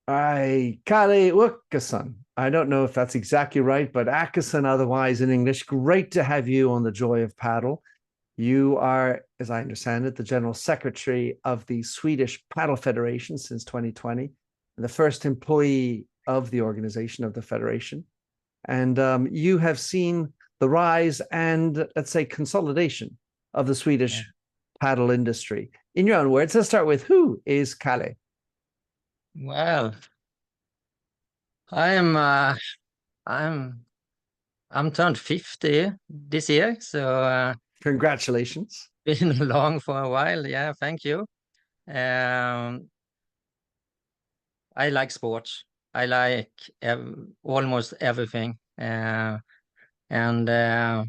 Calle Åkesson. I don't know if that's exactly right, but Åkesson otherwise in English. Great to have you on the Joy of Padel. You are, as I understand it, the General Secretary of the Swedish Padel Federation since 2020, and the first employee of the organization of the federation. And you have seen the rise and, let's say, consolidation of the Yeah. Swedish paddle industry. In your own words, let's start with who is Calle? Well, I'm I'm turned 50 this year, so Congratulations. been along for a while. Yeah, thank you. Um, I like sports. I like almost everything, and I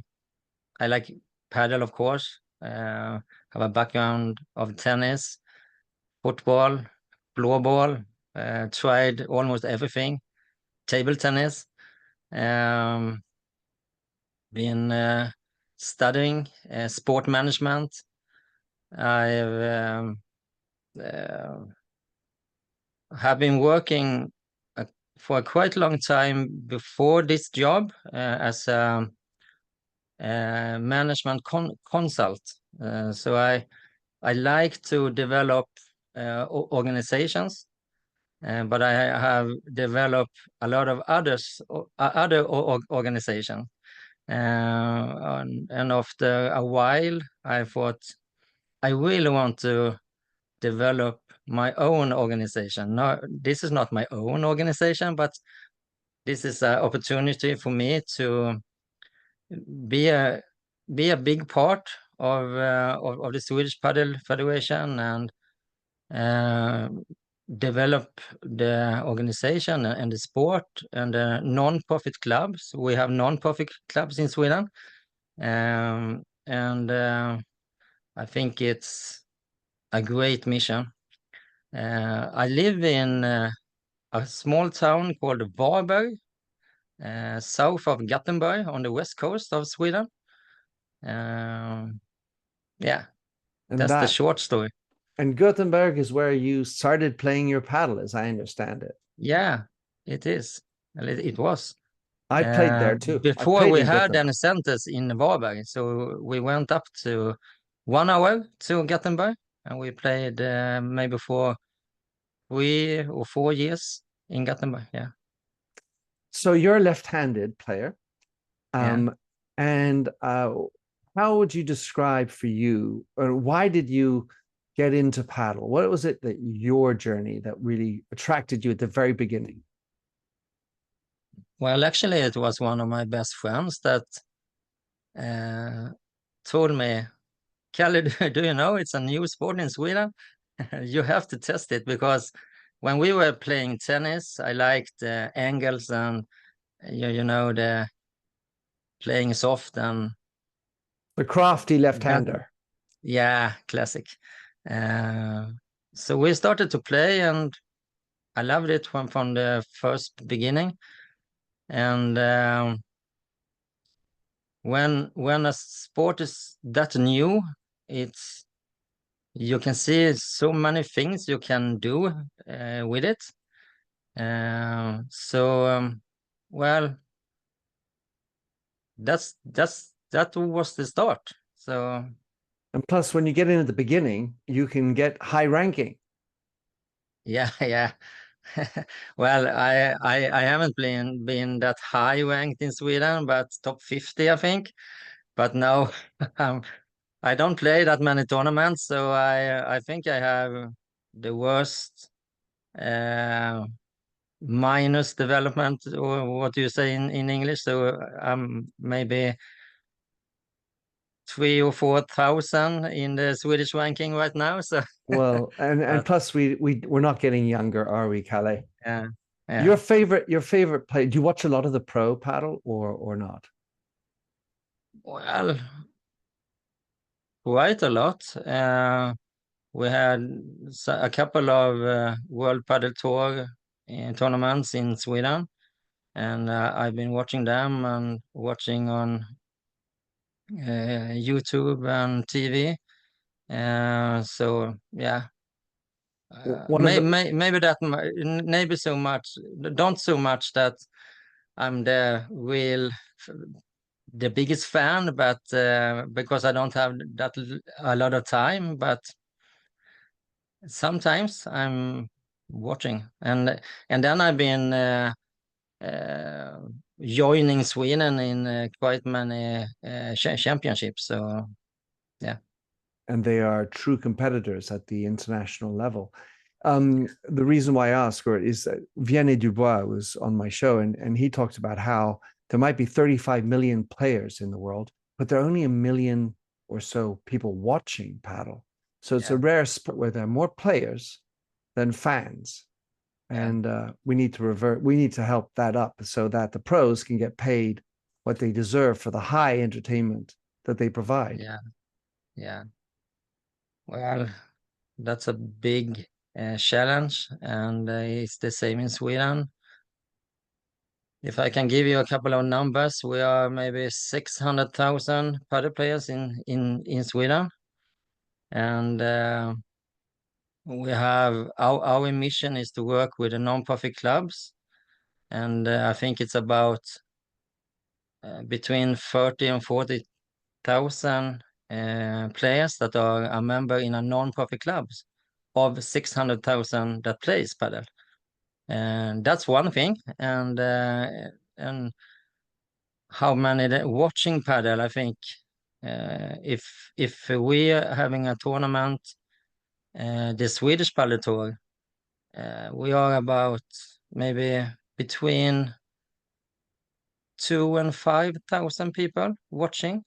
like paddle, of course. Have a background of tennis, football, floorball. Tried almost everything. Table tennis. Um, been studying sport management. I've uh, have been working for a quite long time before this job as a management consult. So I like to develop organizations, but I have developed a lot of other organizations. And after a while, I thought I really want to develop my own organization. No, this is not my own organization, but this is an opportunity for me to be a be a big part of the Swedish Padel Federation and uh, develop the organization and the sport and the non-profit clubs. We have non-profit clubs in Sweden, and I think it's a great mission. I live in a small town called Varberg, south of Gothenburg on the west coast of Sweden. Yeah, And that's the that short story. and Gothenburg is where you started playing your paddle, as I understand it. Yeah, it is. Well, it was. I played there too. I Before played we in had Gothenburg. any centers in Varberg, so we went up to 1 hour to Gothenburg, and we played maybe for 3 or 4 years in Gothenburg. Yeah, So you're a left-handed player. yeah. Um, and how would you describe for you, or why did you get into paddle? What was it that your journey that really attracted you at the very beginning? Well, actually, it was one of my best friends that uh, told me, Kalle, do you know it's a new sport in Sweden? You have to test it because when we were playing tennis, I liked the angles and the playing soft and The crafty that, left-hander. yeah, classic. Uh, so we started to play and I loved it from the first beginning. And when a sport is that new, it's you can see so many things you can do with it. So well, that was the start. So And plus, when you get in at the beginning, you can get high ranking. yeah, yeah. Well, I haven't been that high ranked in Sweden, but top 50, I think. But no, um, I don't play that many tournaments, so I think I have the worst minus development, or what do you say in English? So maybe 3 or 4 thousand in the Swedish ranking right now. So, Well, and but plus we're not getting younger, are we, Calais? yeah, Your yeah. favorite play. Do you watch a lot of the pro paddle or not? Well, quite a lot. We had a couple of World Padel Tour tournaments in Sweden, and I've been watching them and watching on YouTube and TV. So yeah, One of the Maybe so much, don't so much that I'm the biggest fan, but because I don't have a lot of time, but sometimes I'm watching, and then I've been joining Sweden in quite many championships. So yeah. And they are true competitors at the international level. The reason why I ask is that Vianney Dubois was on my show, and he talked about how there might be 35 million players in the world, but there are only 1 million or so people watching paddle. So it's a rare sport where there are more players than fans. And we need to help that up so that the pros can get paid what they deserve for the high entertainment that they provide. Yeah. Well, that's a big challenge, and it's the same in Sweden. If I can give you a couple of numbers, we are maybe 600,000 paddle players in Sweden, and we have our mission is to work with the non-profit clubs, and I think it's about between 30 and 40,000 players that are a member in a non-profit clubs of 600,000 that plays paddle. And that's one thing. And how many watching paddle? I think if we are having a tournament, the Swedish Padel Tour, we are about maybe between 2,000 and 5,000 people watching,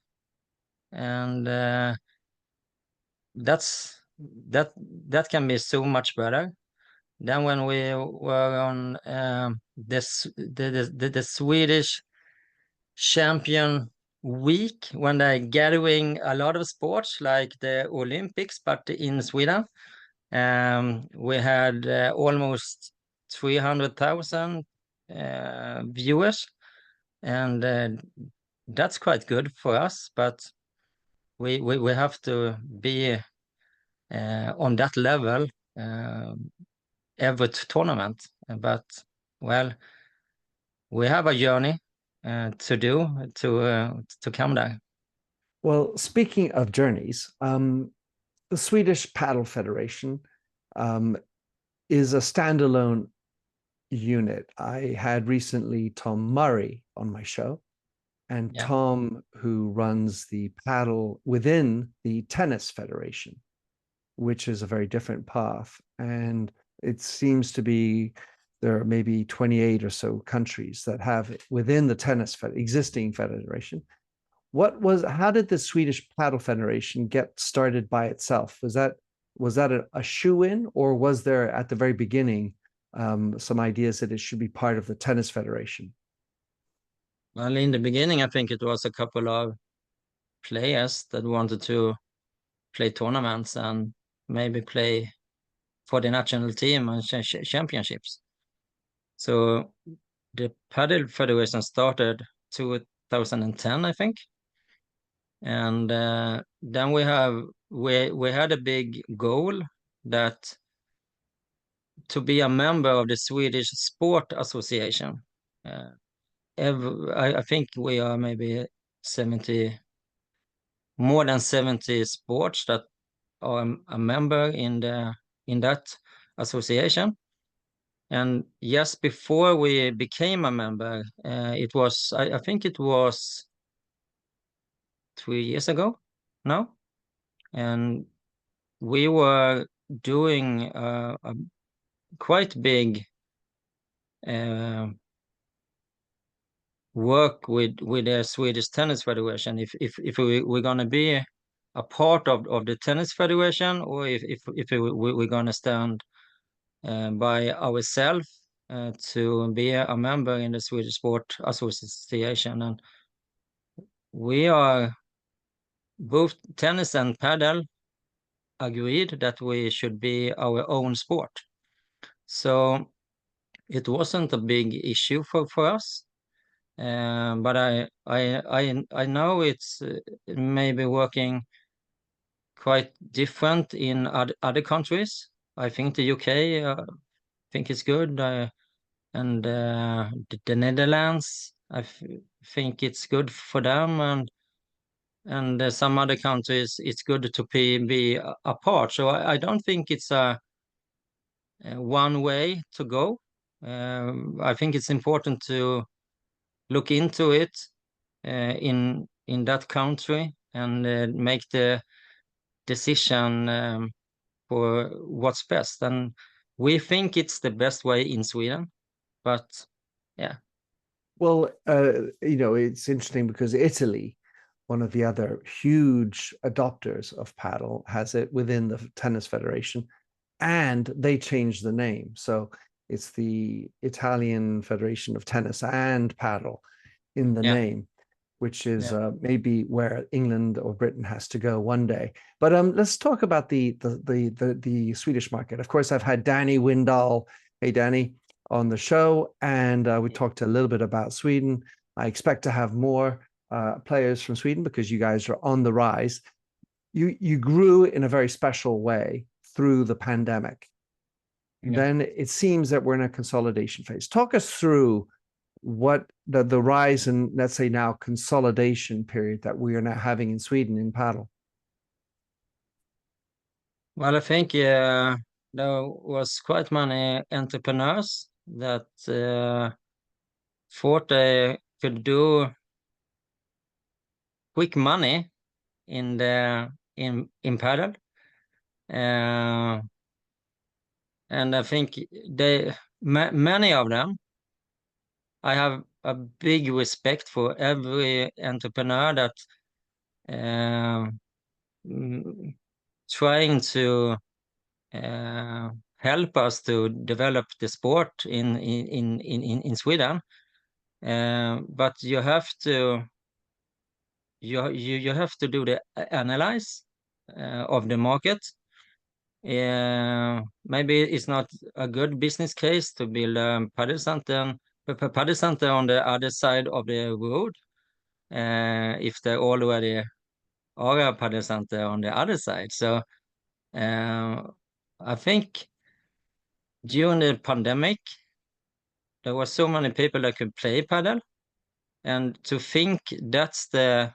and that can be so much better. Then when we were on the Swedish Champion Week, when they're gathering a lot of sports like the Olympics, but in Sweden, we had almost 300,000 viewers, and that's quite good for us. But we have to be on that level every tournament. But well, we have a journey to do to come there. Well, speaking of journeys, the Swedish Padel Federation is a standalone unit. I had recently Tom Murray on my show, and Tom, who runs the paddle within the Tennis Federation, which is a very different path. And it seems to be there are maybe 28 or so countries that have it within the existing federation. How did the Swedish Padel Federation get started by itself? Was that a shoe-in, or was there at the very beginning some ideas that it should be part of the Tennis Federation? Well, in the beginning, I think it was a couple of players that wanted to play tournaments and maybe play for the national team and championships. So the Padel Federation started 2010, I think. And then we had a big goal that to be a member of the Swedish Sport Association. I think we are maybe more than 70 sports that are a member in that association. And just before we became a member, I think it was 3 years ago now, and we were doing a quite big work with the Swedish Tennis Federation. If we're gonna be a part of the Tennis Federation, or if we're gonna stand by ourselves to be a member in the Swedish Sport Association. And we are both tennis and paddle agreed that we should be our own sport. So it wasn't a big issue for us. But I know it's maybe working quite different in other countries. I think the UK think it's good, and the Netherlands, think it's good for them, and some other countries it's good to be apart. So I don't think it's a one way to go. I think it's important to look into it in that country and make the decision for what's best. And we think it's the best way in Sweden, but yeah. Well, it's interesting because Italy, one of the other huge adopters of paddle, has it within the Tennis Federation, and they changed the name. So it's the Italian Federation of Tennis and Paddle in the name, which is maybe where England or Britain has to go one day. But let's talk about the Swedish market. Of course, I've had Danny Windahl. Hey, Danny, on the show, and we talked a little bit about Sweden. I expect to have more players from Sweden because you guys are on the rise. You grew in a very special way through the pandemic. Then it seems that we're in a consolidation phase. Talk us through what the rise in, let's say now, consolidation period that we are now having in Sweden in paddle. Well, I think there was quite many entrepreneurs that thought they could do quick money in paddle, and I think many of them. I have a big respect for every entrepreneur that trying to help us to develop the sport in Sweden, but you have to do the analyze of the market. Maybe it's not a good business case to build a paddle center on the other side of the road if there already are a paddle center on the other side. So I think during the pandemic, there were so many people that could play paddle, and to think that's the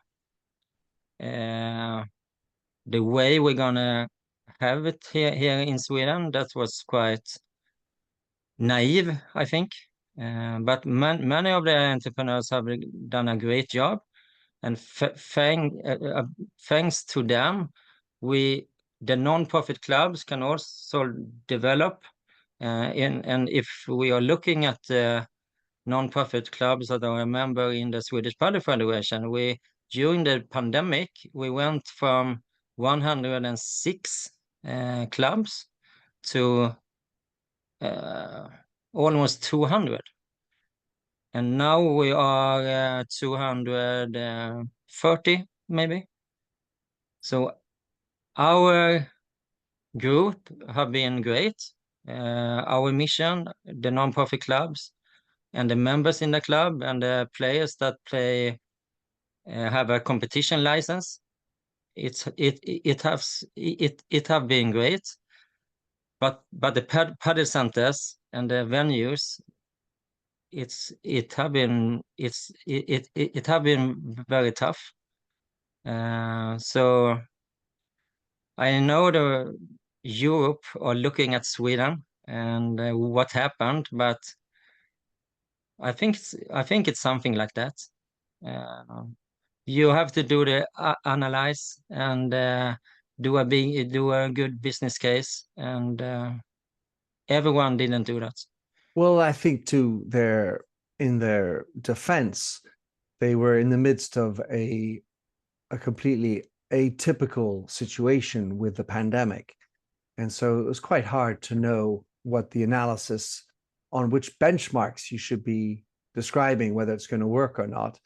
way we're gonna have it here in Sweden, that was quite naive, I think. But many of the entrepreneurs have done a great job, and thanks to them, the non-profit clubs can also develop. And if we are looking at the non-profit clubs that are a member in the Swedish Padel Federation, during the pandemic, we went from 106 clubs to almost 200. And now we are 230, maybe. So our group have been great. Our mission, the non-profit clubs, and the members in the club, and the players that play have a competition license. It have been great, but the paddle centers and the venues, it have been very tough. So I know the Europe are looking at Sweden and what happened, but I think it's something like that. You have to do the analyze and do a good business case, and everyone didn't do that. Well, I think in their defense, they were in the midst of a completely atypical situation with the pandemic. And so it was quite hard to know what the analysis on which benchmarks you should be describing, whether it's going to work or not.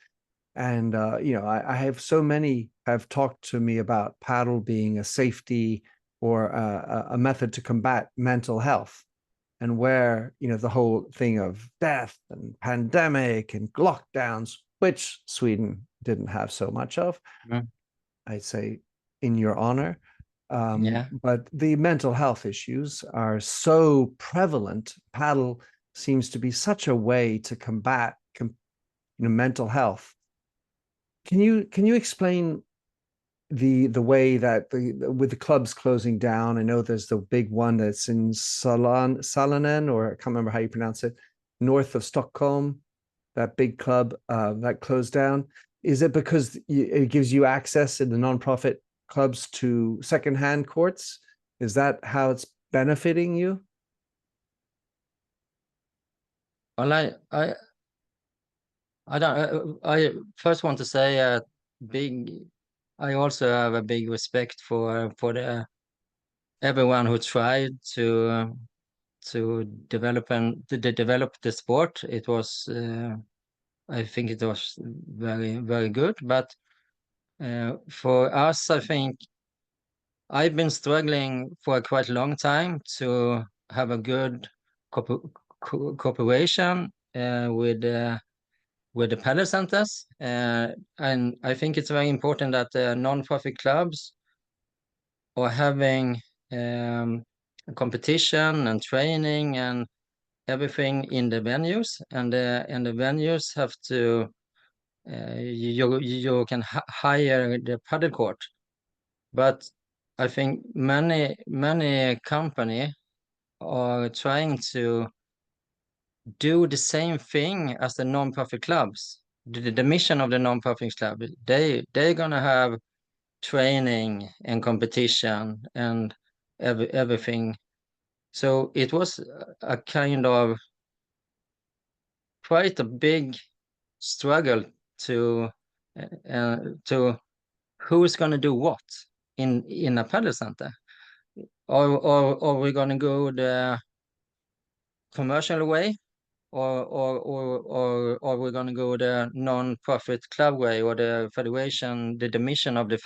And, I have so many have talked to me about paddle being a safety or a method to combat mental health, and where, the whole thing of death and pandemic and lockdowns, which Sweden didn't have so much of, I'd say in your honor, Yeah. But the mental health issues are so prevalent. Paddle seems to be such a way to combat mental health. Can you explain the way that with the clubs closing down? I know there's the big one that's in Salonen, or I can't remember how you pronounce it, north of Stockholm, that big club that closed down. Is it because it gives you access in the nonprofit clubs to secondhand courts? Is that how it's benefiting you? Well, I don't. I first want to say big. I also have a big respect for the everyone who tried to develop develop the sport. It was I think it was very good, but for us, I think I've been struggling for a quite long time to have a good cooperation with the paddle centers, and I think it's very important that non-profit clubs are having competition and training and everything in the venues, and the venues have to you can hire the paddle court, but I think many company are trying to do the same thing as the non-profit clubs. The mission of the non-profit club, they're gonna have training and competition and everything. So it was a kind of quite a big struggle to who's gonna do what in a paddle center. Or we're gonna go the commercial way, or we're going to go the non-profit club way, or the federation, the mission of the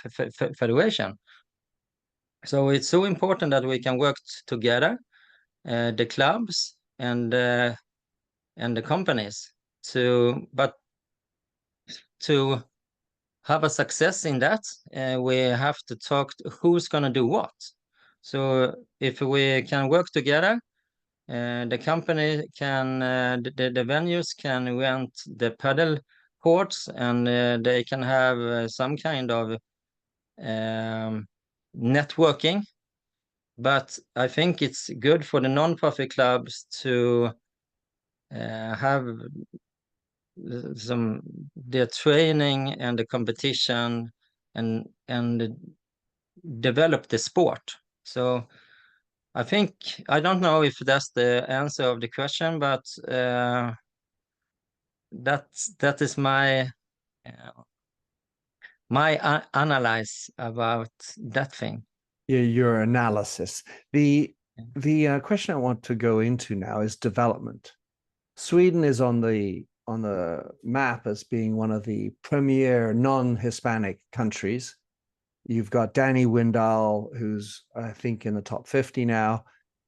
federation. So it's so important that we can work together, the clubs and the companies, but to have a success in that, we have to talk who's going to do what. So if we can work together, the company can, the venues can rent the paddle courts, and they can have some kind of networking. But I think it's good for the non-profit clubs to have their training and the competition and develop the sport. So I think, I don't know if that's the answer of the question, but that is my analyze about that thing. Your analysis. The Yeah. question I want to go into now is development. Sweden is on the map as being one of the premier non-Hispanic countries. You've got Danny Windahl, who's I think in the top 50 now,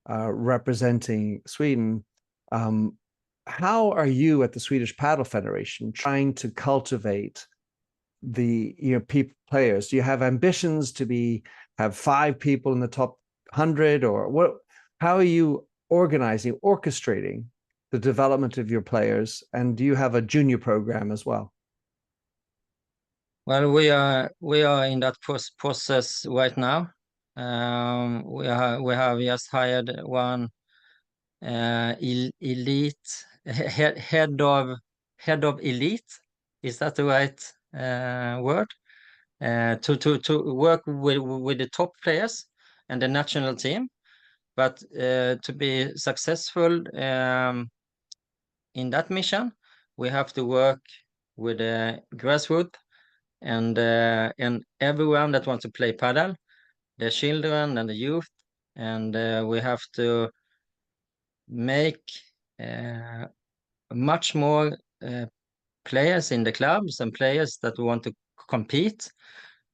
representing Sweden. How are you at the Swedish Padel Federation trying to cultivate the players? Do you have ambitions to have 5 people in the top 100, or what? How are you orchestrating the development of your players, and do you have a junior program as well? Well, we are in that process right now. We have just hired one elite head of elite. Is that the right word? To work with the top players and the national team, but to be successful in that mission, we have to work with the grassroots and everyone that wants to play padel, the children and the youth, and we have to make much more players in the clubs and players that want to compete,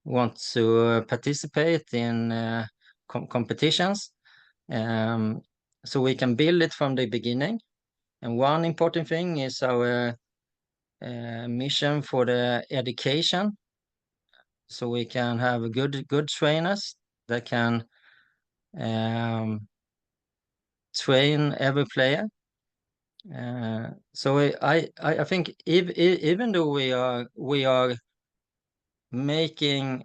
want to participate in competitions, so we can build it from the beginning. And one important thing is our mission for the education, so we can have good trainers that can train every player. So I think even though we are making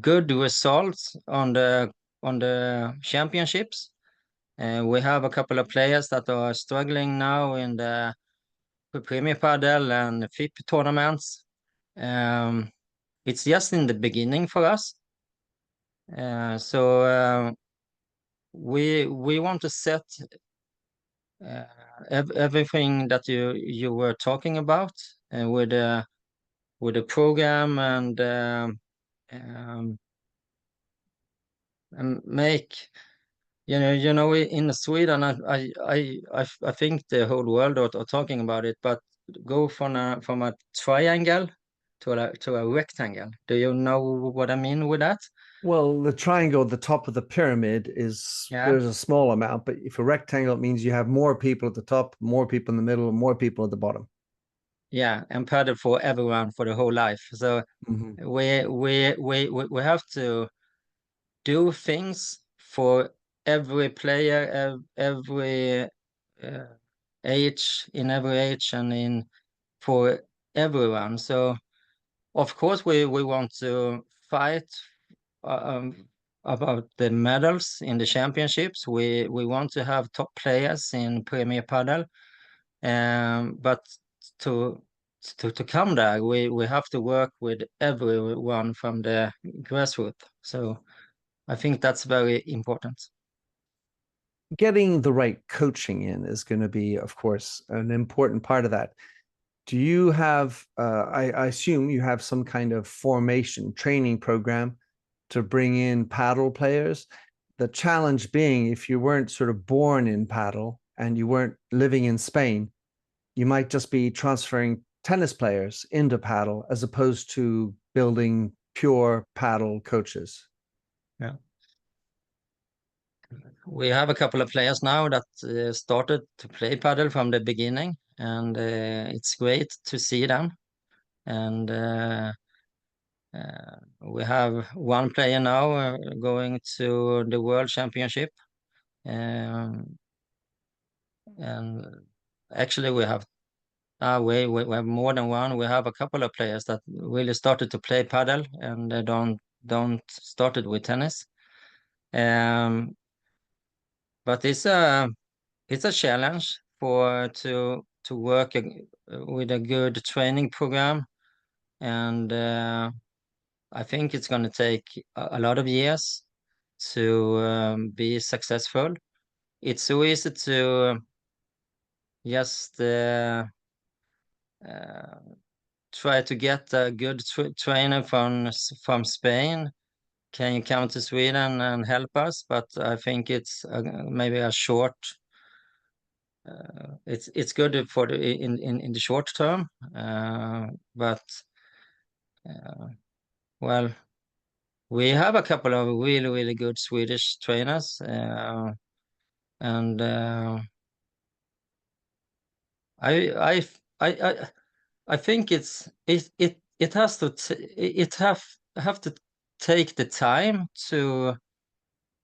good results on the championships, we have a couple of players that are struggling now in the Premier Padel and FIP tournaments. It's just in the beginning for us. So we want to set everything that you were talking about with a program and make in Sweden I think the whole world are talking about it, but go from a triangle to a rectangle. Do you know what I mean with that? Well, the triangle at the top of the pyramid is Yeah. there's a small amount, but if a rectangle, it means you have more people at the top, more people in the middle, more people at the bottom. Yeah, and paddle for everyone for the whole life. So we have to do things for every player, every age, in every age, and in for everyone. So of course we want to fight about the medals in the championships. We want to have top players in Premier Padel, but to come there, we have to work with everyone from the grassroots. So I think that's very important. Getting the right coaching in is going to be, of course, an important part of that. Do you have, I assume you have some kind of formation training program to bring in paddle players? The challenge being, if you weren't sort of born in paddle and you weren't living in Spain, you might just be transferring tennis players into paddle as opposed to building pure paddle coaches. Yeah. We have a couple of players now that started to play paddle from the beginning, and it's great to see them. And we have one player now going to the World Championship. And actually we have we have more than one. We have a couple of players that really started to play paddle and they don't started with tennis. But it's a challenge to work with a good training program, and I think it's going to take a lot of years to be successful. It's so easy to just try to get a good trainer from Spain. Can you come to Sweden and help us? But I think it's maybe a short. It's good for in the short term, but well, we have a couple of really good Swedish trainers, and I I think it has to have to take the time to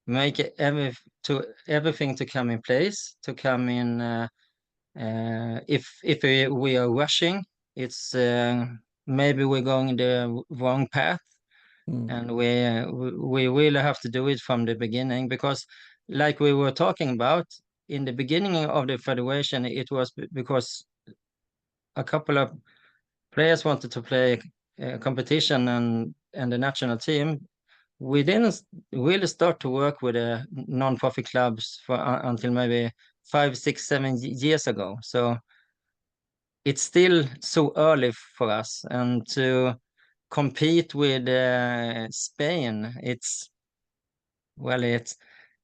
make everything to come in place, to come in. If we are rushing, it's maybe we're going the wrong path, and we really have to do it from the beginning, because like we were talking about in the beginning of the federation, it was because a couple of players wanted to play competition and the national team. We didn't really start to work with non-profit clubs until maybe 5, 6, 7 years ago. So it's still so early for us, and to compete with Spain, it's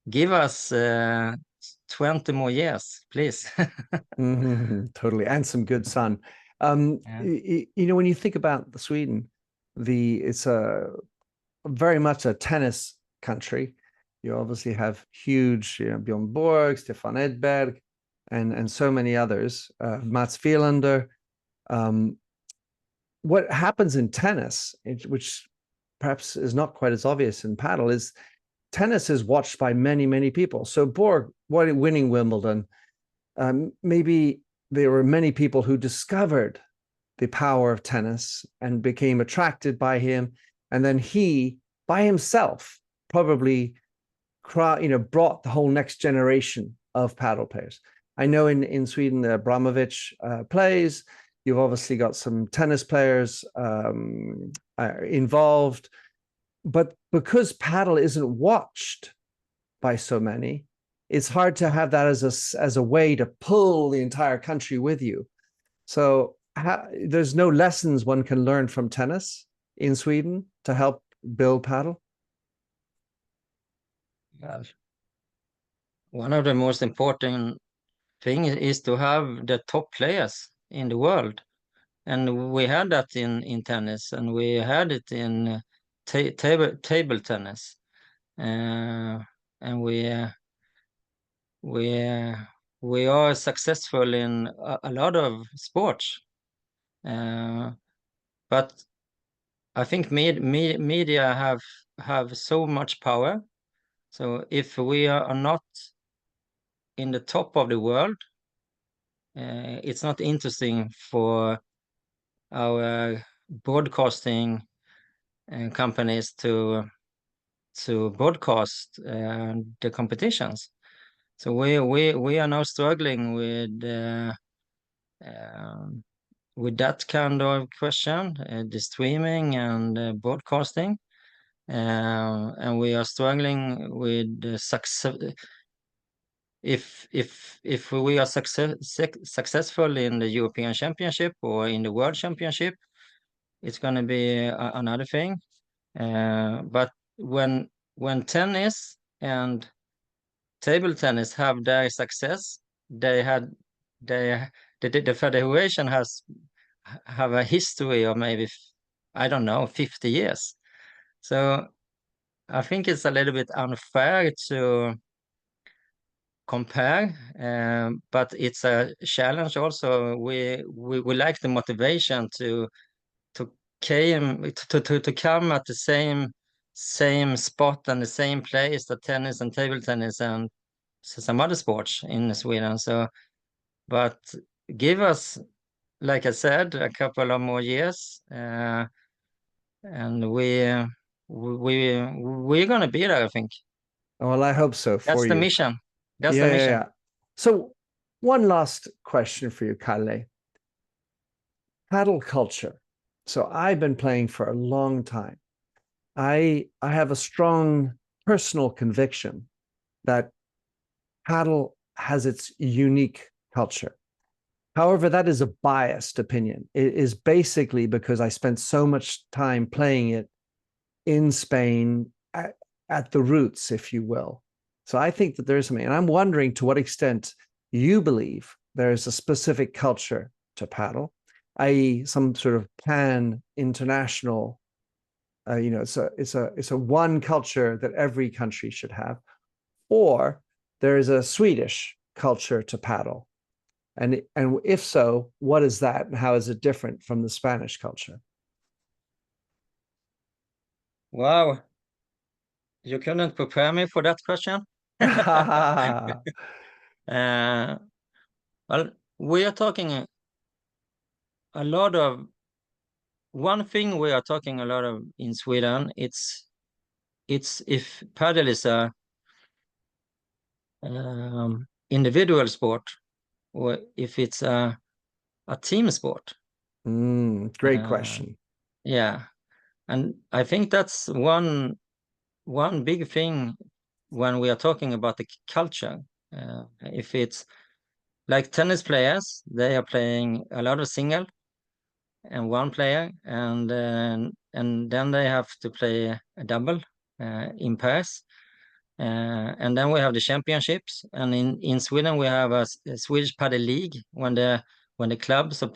give us 20 more years, please. Totally, and some good sun. Yeah. When you think about Sweden, it's very much a tennis country. You obviously have huge, Bjorn Borg, Stefan Edberg, and so many others. Mats Wilander. What happens in tennis, which perhaps is not quite as obvious in paddle is tennis is watched by many, many people. So Borg, winning Wimbledon, maybe there were many people who discovered the power of tennis and became attracted by him. And then he, by himself, probably brought the whole next generation of paddle players. I know in Sweden, Abramovich plays. You've obviously got some tennis players involved. But because paddle isn't watched by so many, it's hard to have that as a way to pull the entire country with you. So there's no lessons one can learn from tennis in Sweden to help build paddle. Well, one of the most important things is to have the top players in the world. And we had that in tennis, and we had it in table tennis. And we are successful in a lot of sports. But I think media have so much power. So if we are not in the top of the world, it's not interesting for our broadcasting companies to broadcast the competitions. So we are now struggling with that kind of question, the streaming and broadcasting, and we are struggling with the success. If we are successful in the European Championship or in the World Championship, it's going to be another thing. But when tennis and table tennis have their success, the federation have a history of maybe, I don't know, 50 years. So I think it's a little bit unfair to compare, but it's a challenge also. We like the motivation to come at the same spot and the same place that tennis and table tennis and some other sports in Sweden. So, but give us, like I said, a couple of more years, and we're gonna be there, I think. Well, I hope so for you. That's the mission. That's the mission. Yeah. So one last question for you, Calle. Paddle culture. So I've been playing for a long time. I have a strong personal conviction that paddle has its unique culture. However, that is a biased opinion. It is basically because I spent so much time playing it in Spain at the roots, if you will. So I think that there's something, and I'm wondering to what extent you believe there is a specific culture to paddle, i.e., some sort of pan-international. It's a one culture that every country should have, or there is a Swedish culture to paddle, and if so, what is that, and how is it different from the Spanish culture? Wow, you couldn't prepare me for that question. Well, we are talking a lot of one thing we are talking a lot of in Sweden. It's if paddle is a individual sport or if it's a team sport. Great question. Yeah, and I think that's one big thing when we are talking about the culture. If it's like tennis players, they are playing a lot of single and one player, and then they have to play a double in pairs. And then we have the championships, and in Sweden we have a Swedish Padel League when the clubs are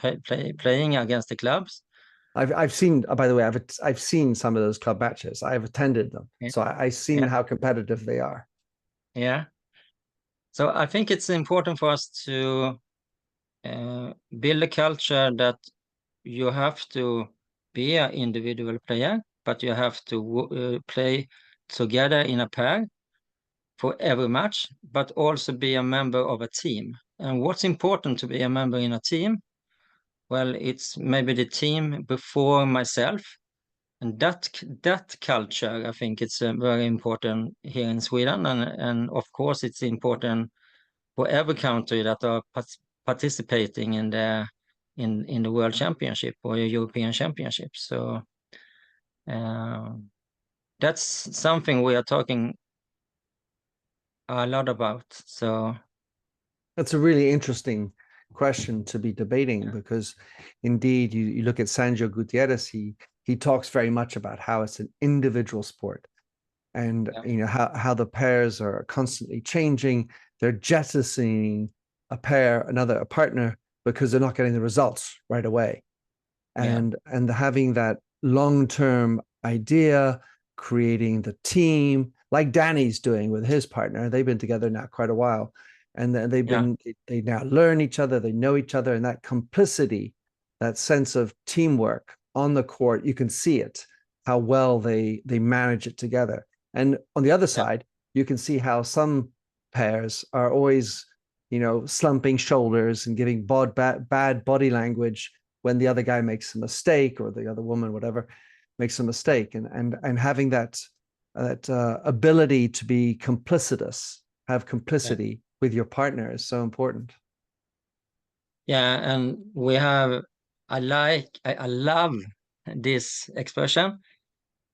playing against the clubs. I've seen, by the way, I've seen some of those club matches. I've attended them, so I've seen how competitive they are. Yeah. So I think it's important for us to build a culture that you have to be an individual player. but you have to play together in a pair for every match, but also be a member of a team. And what's important to be a member in a team? Well, it's maybe the team before myself. And that culture, I think it's very important here in Sweden. And of course, it's important for every country that are participating in the World Championship or European Championship. So that's something we are talking a lot about. So that's a really interesting question to be debating, because indeed you look at Sergio Gutierrez, he talks very much about how it's an individual sport, and you know how the pairs are constantly changing. They're jettisoning a partner because they're not getting the results right away, and having that long-term idea, creating the team like Danny's doing with his partner. They've been together now quite a while, and they now learn each other, they know each other, and that complicity, that sense of teamwork on the court, you can see it, how well they manage it together. And on the other side, you can see how some pairs are always, you know, slumping shoulders and giving bad body language when the other guy makes a mistake, or the other woman, whatever, makes a mistake. And having that ability to be complicitous, have complicity with your partner, is so important. Yeah, and I love this expression.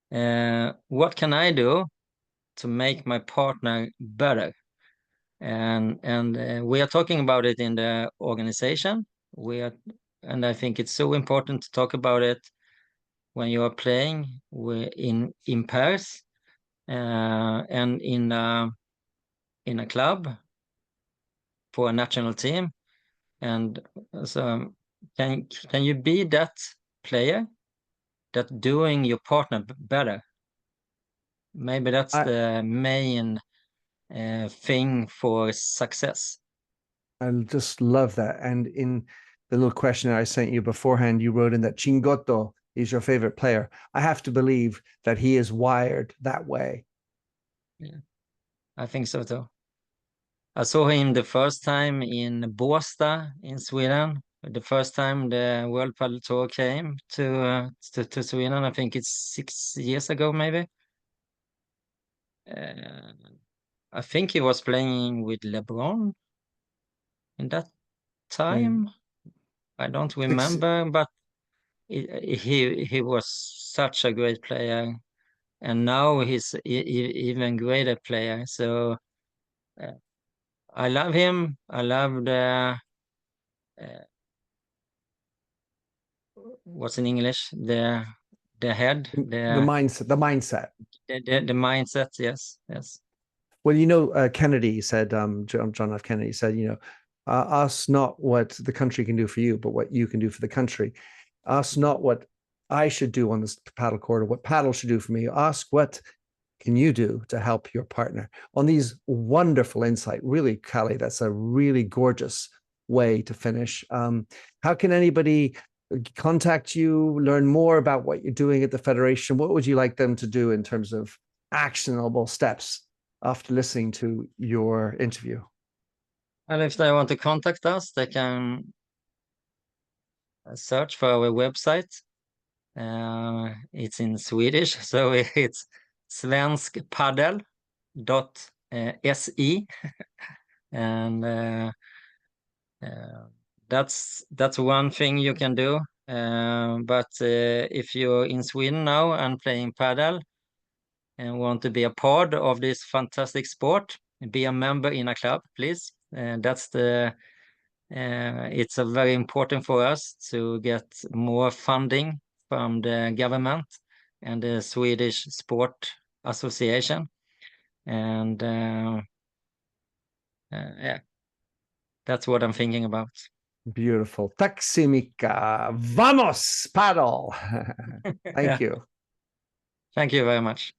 What can I do to make my partner better? And we are talking about it in the organization. And I think it's so important to talk about it when you are playing in pairs, and in a club for a national team. And so can you be that player that doing your partner better? Maybe that's the main thing for success. I just love that. And in the little questionnaire I sent you beforehand, you wrote in that Chingotto is your favorite player. I have to believe that he is wired that way. Yeah, I think so too. I saw him the first time in Båstad in Sweden. The first time the World Padel Tour came to Sweden, I think it's 6 years ago, maybe. I think he was playing with LeBron in that time. I don't remember, but he was such a great player, and now he's even greater player. So I love him. I love the what's in English, the head, the mindset. The mindset. Yes. Well, you know, Kennedy said, John F. Kennedy said, you know, ask not what the country can do for you, but what you can do for the country. Ask not what I should do on this paddle court, or what paddle should do for me. Ask what can you do to help your partner. On these wonderful insight, really, Calle, that's a really gorgeous way to finish. How can anybody contact you, learn more about what you're doing at the Federation? What would you like them to do in terms of actionable steps after listening to your interview? And if they want to contact us, they can search for our website. It's in Swedish, so it's svenskpadel.se, and that's one thing you can do. But if you're in Sweden now and playing padel and want to be a part of this fantastic sport, be a member in a club, please. It's a very important for us to get more funding from the government and the Swedish Sport Association. And that's what I'm thinking about. Beautiful. Tack så mycket. Vamos, paddle. Thank you. Thank you very much.